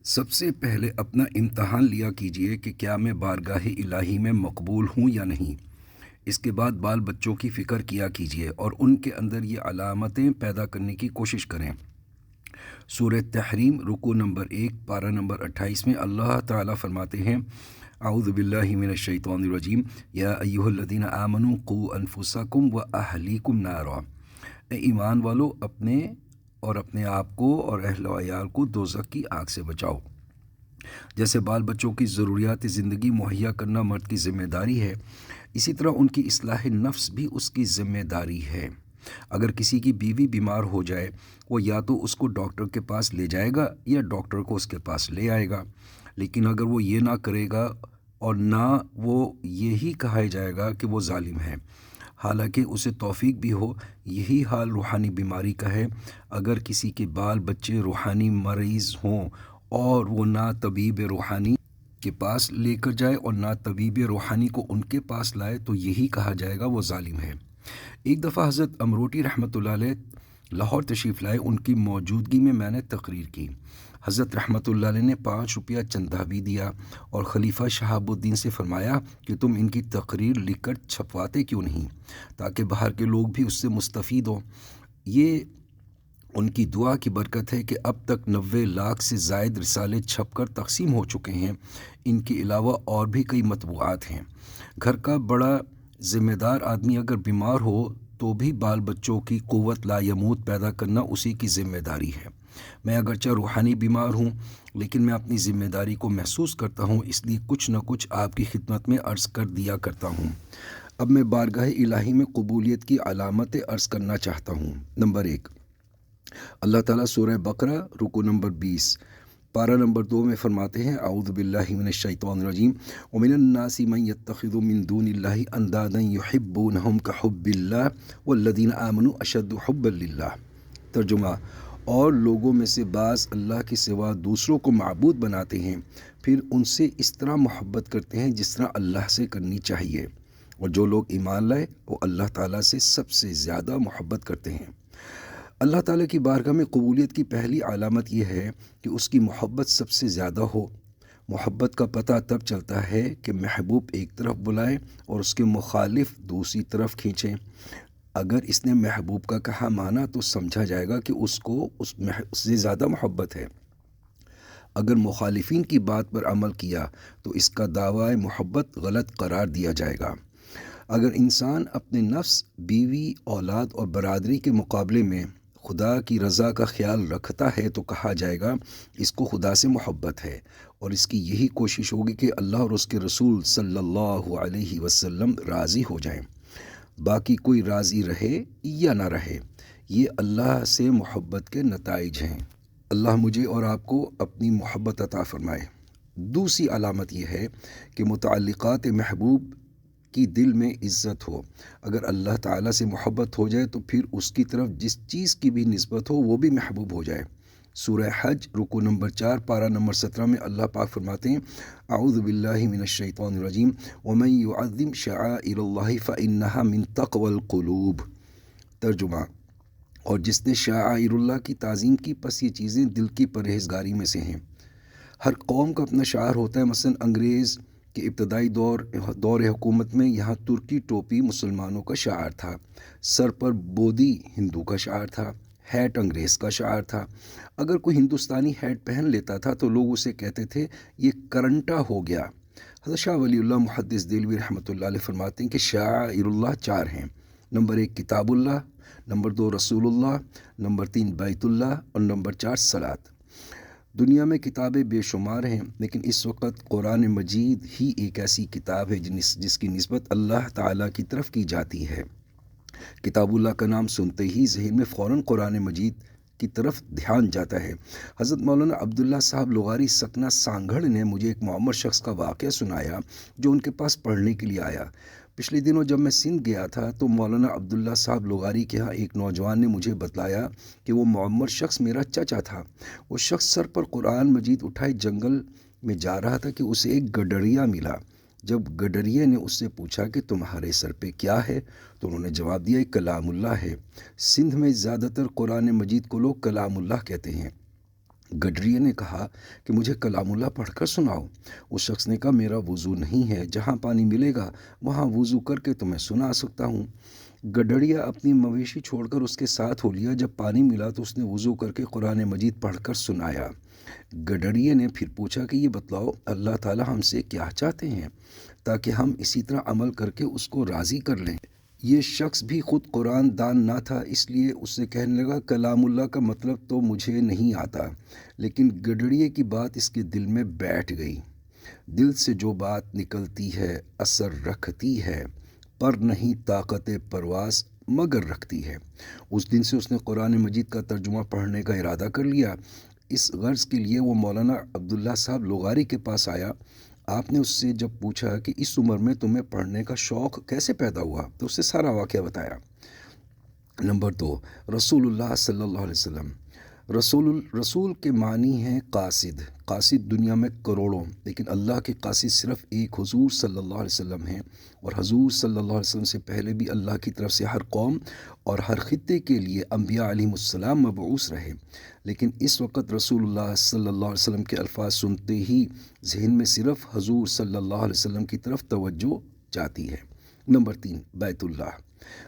سب سے پہلے اپنا امتحان لیا کیجئے کہ کیا میں بارگاہ الہی میں مقبول ہوں یا نہیں۔ اس کے بعد بال بچوں کی فکر کیا کیجئے اور ان کے اندر یہ علامتیں پیدا کرنے کی کوشش کریں۔ سورہ تحریم رکوع نمبر 1 پارہ نمبر 28 میں اللہ تعالیٰ فرماتے ہیں، اعوذ باللہ من الشیطان الرجیم، یا ایہا الذین آمنوا قوا انفسکم و اہلیکم نارا۔ اے ایمان والو، اپنے آپ کو اور اہل و عیال کو دوزخ کی آگ سے بچاؤ۔ جیسے بال بچوں کی ضروریات زندگی مہیا کرنا مرد کی ذمہ داری ہے، اسی طرح ان کی اصلاح نفس بھی اس کی ذمہ داری ہے۔ اگر کسی کی بیوی بیمار ہو جائے، وہ یا تو اس کو ڈاکٹر کے پاس لے جائے گا یا ڈاکٹر کو اس کے پاس لے آئے گا، لیکن اگر وہ یہ نہ کرے گا اور نہ وہ یہی کہا جائے گا کہ وہ ظالم ہے، حالانکہ اسے توفیق بھی ہو۔ یہی حال روحانی بیماری کا ہے۔ اگر کسی کے بال بچے روحانی مریض ہوں اور وہ نہ طبیب روحانی کے پاس لے کر جائے اور نہ طبیب روحانی کو ان کے پاس لائے، تو یہی کہا جائے گا وہ ظالم ہے۔ ایک دفعہ حضرت امروٹی رحمۃ اللہ علیہ لاہور تشریف لائے، ان کی موجودگی میں میں نے تقریر کی۔ حضرت رحمۃ اللہ علیہ نے 5 روپیہ چندہ بھی دیا اور خلیفہ شہاب الدین سے فرمایا کہ تم ان کی تقریر لکھ کر چھپواتے کیوں نہیں، تاکہ باہر کے لوگ بھی اس سے مستفید ہوں۔ یہ ان کی دعا کی برکت ہے کہ اب تک 90 لاکھ سے زائد رسالے چھپ کر تقسیم ہو چکے ہیں۔ ان کے علاوہ اور بھی کئی مطبوعات ہیں۔ گھر کا بڑا ذمہ دار آدمی اگر بیمار ہو تو بھی بال بچوں کی قوت لا یموت پیدا کرنا اسی کی ذمہ داری ہے۔ میں اگرچہ روحانی بیمار ہوں، لیکن میں اپنی ذمہ داری کو محسوس کرتا ہوں، اس لیے کچھ نہ کچھ آپ کی خدمت میں عرض کر دیا کرتا ہوں۔ اب میں بارگاہ الہی میں قبولیت کی علامتیں عرض کرنا چاہتا ہوں۔ نمبر 1، اللہ تعالیٰ سورہ بقرہ رکوع نمبر 20 پارہ نمبر 2 میں فرماتے ہیں، اعوذ باللہ من الشیطان الرجیم، ومن الناس من يتخذ من دون اللہ اندادا یحبونہم کحب اللہ والذین آمنوا اشد حبا للہ۔ ترجمہ: اور لوگوں میں سے بعض اللہ کے سوا دوسروں کو معبود بناتے ہیں، پھر ان سے اس طرح محبت کرتے ہیں جس طرح اللہ سے کرنی چاہیے، اور جو لوگ ایمان لائے وہ اللہ تعالیٰ سے سب سے زیادہ محبت کرتے ہیں۔ اللہ تعالیٰ کی بارگاہ میں قبولیت کی پہلی علامت یہ ہے کہ اس کی محبت سب سے زیادہ ہو۔ محبت کا پتہ تب چلتا ہے کہ محبوب ایک طرف بلائے اور اس کے مخالف دوسری طرف کھینچیں۔ اگر اس نے محبوب کا کہا مانا تو سمجھا جائے گا کہ اس کو اس سے زیادہ محبت ہے۔ اگر مخالفین کی بات پر عمل کیا تو اس کا دعویٰ محبت غلط قرار دیا جائے گا۔ اگر انسان اپنے نفس، بیوی، اولاد اور برادری کے مقابلے میں خدا کی رضا کا خیال رکھتا ہے تو کہا جائے گا اس کو خدا سے محبت ہے، اور اس کی یہی کوشش ہوگی کہ اللہ اور اس کے رسول صلی اللہ علیہ وسلم راضی ہو جائیں۔ باقی کوئی راضی رہے یا نہ رہے، یہ اللہ سے محبت کے نتائج ہیں۔ اللہ مجھے اور آپ کو اپنی محبت عطا فرمائے۔ دوسری علامت یہ ہے کہ متعلقات محبوب کی دل میں عزت ہو۔ اگر اللہ تعالیٰ سے محبت ہو جائے تو پھر اس کی طرف جس چیز کی بھی نسبت ہو وہ بھی محبوب ہو جائے۔ سورہ حج رکوع نمبر 4 پارہ نمبر 17 میں اللہ پاک فرماتے ہیں، اعوذ باللہ من الشیطان الرجیم، ومن یعظم شعائر اللہ فانہا من تقوی القلوب۔ ترجمہ: اور جس نے شعائر اللہ کی تعظیم کی، پس یہ چیزیں دل کی پرہیزگاری میں سے ہیں۔ ہر قوم کا اپنا شعار ہوتا ہے۔ مثلا انگریز کے ابتدائی دور حکومت میں یہاں ترکی ٹوپی مسلمانوں کا شعار تھا، سر پر بودی ہندو کا شعار تھا، ہیٹ انگریز کا شعار تھا۔ اگر کوئی ہندوستانی ہیٹ پہن لیتا تھا تو لوگ اسے کہتے تھے یہ کرنٹا ہو گیا۔ حضرت شاہ ولی اللہ محدث دہلوی رحمۃ اللہ علیہ فرماتے ہیں کہ شعائر اللہ 4 ہیں۔ نمبر 1 کتاب اللہ، نمبر 2 رسول اللہ، نمبر 3 بیت اللہ، اور نمبر 4 صلاۃ۔ دنیا میں کتابیں بے شمار ہیں، لیکن اس وقت قرآن مجید ہی ایک ایسی کتاب ہے جس کی نسبت اللہ تعالیٰ کی طرف کی جاتی ہے۔ کتاب اللہ کا نام سنتے ہی ذہن میں فوراً قرآن مجید کی طرف دھیان جاتا ہے۔ حضرت مولانا عبداللہ صاحب لغاری سکنہ سانگھڑ نے مجھے ایک معمر شخص کا واقعہ سنایا جو ان کے پاس پڑھنے کے لیے آیا۔ پچھلے دنوں جب میں سندھ گیا تھا تو مولانا عبداللہ صاحب لغاری کے ہاں ایک نوجوان نے مجھے بتلایا کہ وہ معمر شخص میرا چچا تھا۔ وہ شخص سر پر قرآن مجید اٹھائے جنگل میں جا رہا تھا کہ اسے ایک گڈریا ملا۔ جب گڈریے نے اس سے پوچھا کہ تمہارے سر پہ کیا ہے تو انہوں نے جواب دیا کلام اللہ ہے۔ سندھ میں زیادہ تر قرآن مجید کو لوگ کلام اللہ کہتے ہیں۔ گڈریے نے کہا کہ مجھے کلام اللہ پڑھ کر سناؤ۔ اس شخص نے کہا میرا وضو نہیں ہے، جہاں پانی ملے گا وہاں وضو کر کے تمہیں سنا سکتا ہوں۔ گڈریا اپنی مویشی چھوڑ کر اس کے ساتھ ہو لیا۔ جب پانی ملا تو اس نے وضو کر کے قرآن مجید پڑھ کر سنایا۔ گڈریے نے پھر پوچھا کہ یہ بتلاؤ اللہ تعالی ہم سے کیا چاہتے ہیں تاکہ ہم اسی طرح عمل کر کے اس کو راضی کر لیں۔ یہ شخص بھی خود قرآن دان نہ تھا، اس لیے اس سے کہنے لگا کلام اللہ کا مطلب تو مجھے نہیں آتا، لیکن گڈریے کی بات اس کے دل میں بیٹھ گئی۔ دل سے جو بات نکلتی ہے اثر رکھتی ہے، پر نہیں طاقت پرواز مگر رکھتی ہے۔ اس دن سے اس نے قرآن مجید کا ترجمہ پڑھنے کا ارادہ کر لیا۔ اس غرض کے لیے وہ مولانا عبداللہ صاحب لغاری کے پاس آیا۔ آپ نے اس سے جب پوچھا کہ اس عمر میں تمہیں پڑھنے کا شوق کیسے پیدا ہوا تو اس سے سارا واقعہ بتایا۔ نمبر 2، رسول اللہ صلی اللہ علیہ وسلم۔ رسول کے معنی ہیں قاصد۔ قاصد دنیا میں کروڑوں، لیکن اللہ کے قاصد صرف ایک حضور صلی اللہ علیہ وسلم ہیں، اور حضور صلی اللہ علیہ وسلم سے پہلے بھی اللہ کی طرف سے ہر قوم اور ہر خطے کے لیے انبیاء علیہم السلام مبعوث رہے، لیکن اس وقت رسول اللہ صلی اللہ علیہ وسلم کے الفاظ سنتے ہی ذہن میں صرف حضور صلی اللہ علیہ وسلم کی طرف توجہ جاتی ہے۔ نمبر 3، بیت اللہ۔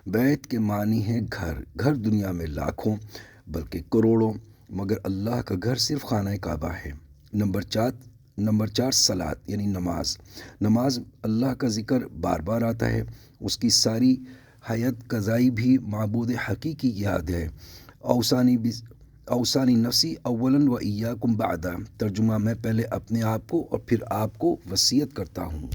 بیت کے معنی ہے گھر۔ گھر دنیا میں لاکھوں بلکہ کروڑوں، مگر اللہ کا گھر صرف خانہ کعبہ ہے۔ نمبر 4، صلاۃ یعنی نماز۔ نماز اللہ کا ذکر بار بار آتا ہے، اس کی ساری حیات قضائی بھی معبود حقیقی یاد ہے۔ اوسانی نفسی اولاً و ایاکم بعدا۔ ترجمہ، میں پہلے اپنے آپ کو اور پھر آپ کو وصیت کرتا ہوں۔